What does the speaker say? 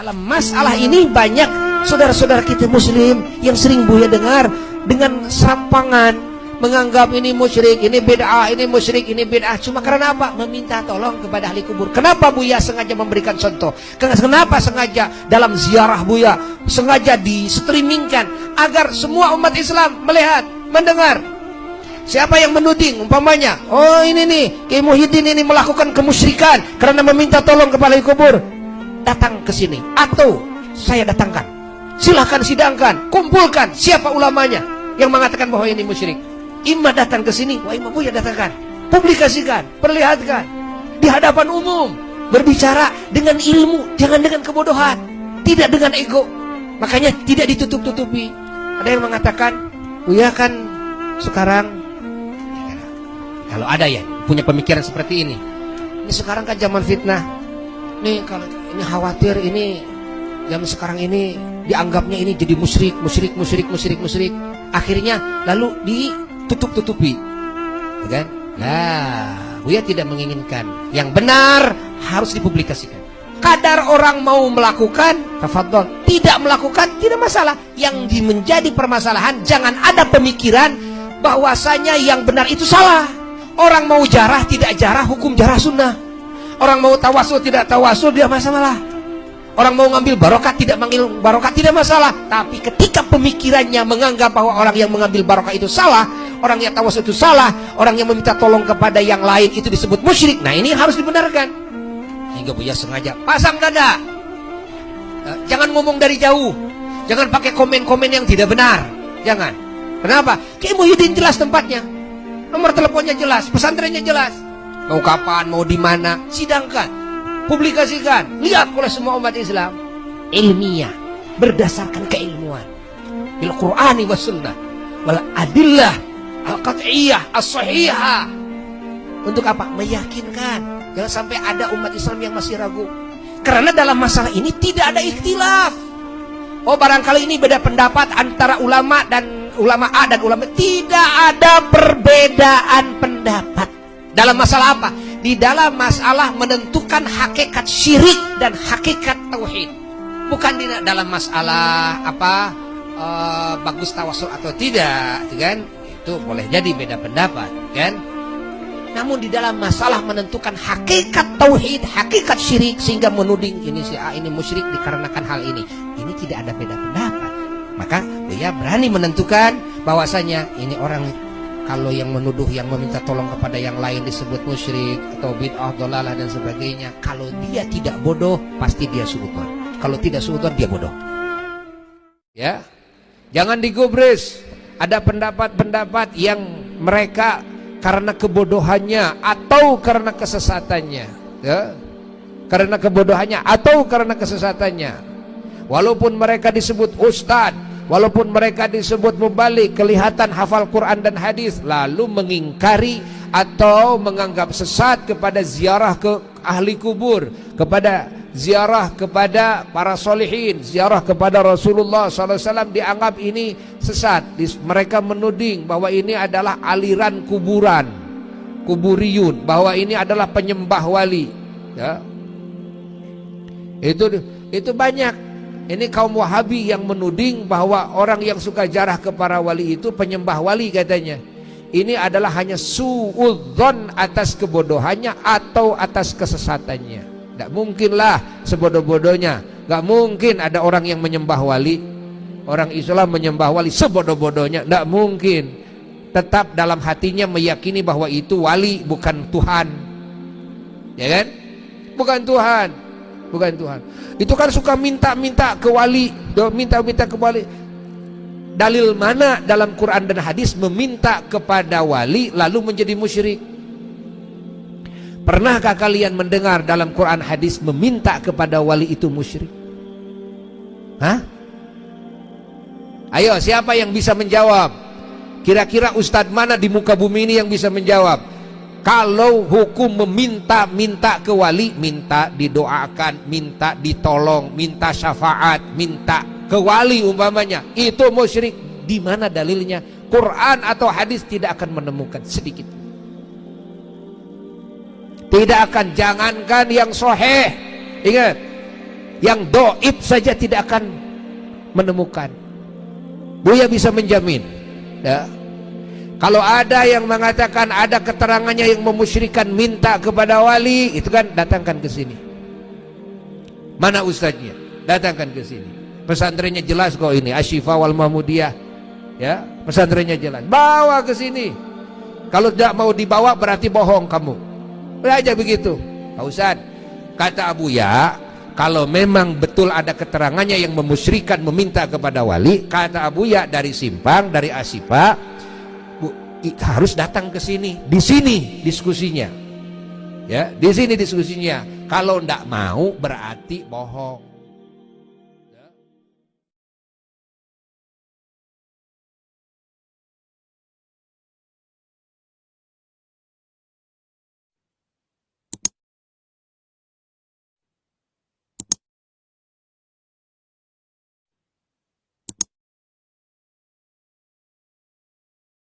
dalam masalah ini banyak saudara-saudara kita muslim yang sering Buya dengar dengan serampangan menganggap ini musyrik, ini bid'ah, ini musyrik, ini bid'ah. Cuma karena apa? Meminta tolong kepada ahli kubur. Kenapa Buya sengaja memberikan contoh? Kenapa sengaja dalam ziarah Buya sengaja di-streamingkan agar semua umat Islam melihat, mendengar. Siapa yang menuding umpamanya, oh ini nih Kiai Muhyiddin ini melakukan kemusyrikan karena meminta tolong kepada ahli kubur, datang ke sini atau saya datangkan. Silahkan sidangkan, kumpulkan siapa ulamanya yang mengatakan bahwa ini musyrik. Imam datang ke sini, wah Imam Buya datangkan, publikasikan, perlihatkan di hadapan umum, berbicara dengan ilmu, jangan dengan kebodohan, tidak dengan ego. Makanya tidak ditutup-tutupi. Ada yang mengatakan, Buya kan sekarang, kalau ada ya punya pemikiran seperti ini sekarang kan zaman fitnah. Nih kalau ini khawatir ini zaman sekarang ini dianggapnya ini jadi musyrik. Akhirnya lalu ditutup-tutupi, kan? Nah, Buya tidak menginginkan. Yang benar harus dipublikasikan. Kadar orang mau melakukan, tafadhol. Tidak melakukan, tidak masalah. Yang menjadi permasalahan, jangan ada pemikiran bahwasanya yang benar itu salah. Orang mau jarah, tidak jarah, hukum jarah sunnah. Orang mau tawasul, tidak tawasul, dia masalah. Orang mau ngambil barokah, tidak mengambil barokah, tidak masalah. Tapi ketika pemikirannya menganggap bahwa orang yang mengambil barokah itu salah, orang yang tawasul itu salah, orang yang meminta tolong kepada yang lain itu disebut musyrik. Nah ini harus dibenarkan. Sehingga Buya sengaja pasang dada. Jangan ngomong dari jauh. Jangan pakai komen-komen yang tidak benar. Jangan. Kenapa? Kiai Muhyiddin jelas tempatnya. Nomor teleponnya jelas, pesantrennya jelas. Mau kapan, mau di mana, sidangkan, publikasikan, lihat oleh semua umat Islam. Ilmiah, berdasarkan keilmuan. Bil Qur'ani was sunnah wal adillah al-qat'iyah as-sahihah. Untuk apa? Meyakinkan. Jangan sampai ada umat Islam yang masih ragu. Karena dalam masalah ini tidak ada ikhtilaf. Oh barangkali ini beda pendapat antara ulama dan ulama A dan ulama. Tidak ada perbedaan pendapat. Dalam masalah apa? Di dalam masalah menentukan hakikat syirik dan hakikat tauhid. Bukan di dalam masalah apa bagus tawasul atau tidak, kan? Itu boleh jadi beda pendapat, kan? Namun di dalam masalah menentukan hakikat tauhid, hakikat syirik sehingga menuding ini si A ini musyrik dikarenakan hal ini. Ini tidak ada beda pendapat. Maka dia berani menentukan bahwasanya ini orang kalau yang menuduh, yang meminta tolong kepada yang lain disebut musyrik atau bid'ah, dhalalah dan sebagainya. Kalau dia tidak bodoh, pasti dia suudzon. Kalau tidak suudzon, dia bodoh. Ya, jangan digubris. Ada pendapat-pendapat yang mereka karena kebodohannya atau karena kesesatannya, ya, karena kebodohannya atau karena kesesatannya. Walaupun mereka disebut ustadz, walaupun mereka disebut mubalik, kelihatan hafal Quran dan hadis, lalu mengingkari atau menganggap sesat kepada ziarah ke ahli kubur, kepada ziarah kepada para solihin, ziarah kepada Rasulullah SAW, dianggap ini sesat. Mereka menuding bahwa ini adalah aliran kuburan, kuburiyun, bahwa ini adalah penyembah wali, ya. Itu banyak. Ini kaum Wahabi yang menuding bahwa orang yang suka jarah ke para wali itu penyembah wali katanya. Ini adalah hanya suudzon atas kebodohannya atau atas kesesatannya. Tidak mungkinlah sebodoh-bodohnya. Tidak mungkin ada orang yang menyembah wali, orang Islam menyembah wali sebodoh-bodohnya. Tidak mungkin. Tetap dalam hatinya meyakini bahwa itu wali, bukan Tuhan. Ya kan? Bukan Tuhan. Bukan Tuhan. Itu kan suka minta-minta ke wali, minta-minta ke wali. Dalil mana dalam Quran dan hadis meminta kepada wali lalu menjadi musyrik? Pernahkah kalian mendengar dalam Quran hadis meminta kepada wali itu musyrik? Hah? Ayo, siapa yang bisa menjawab? Kira-kira ustadz mana di muka bumi ini yang bisa menjawab? Kalau hukum meminta-minta ke wali, minta didoakan, minta ditolong, minta syafaat, minta ke wali umpamanya, itu musyrik. Di mana dalilnya? Quran atau hadis tidak akan menemukan sedikit. Tidak akan, jangankan yang sahih. Ingat, yang doib saja tidak akan menemukan. Buya bisa menjamin ya, kalau ada yang mengatakan ada keterangannya yang memusyrikan minta kepada wali, itu kan datangkan ke sini. Mana ustadznya? Datangkan ke sini. Pesantrennya jelas kok ini, Asyifa wal Mahmudiyah. Ya, pesantrennya jelas. Bawa ke sini. Kalau tidak mau dibawa berarti bohong kamu. Udah aja begitu. Pak Ustadz, kata Abuya, kalau memang betul ada keterangannya yang memusyrikan meminta kepada wali, kata Abuya dari Simpang, dari Asyifa, harus datang ke sini. Di sini diskusinya. Ya, di sini diskusinya. Kalau ndak mau berarti bohong.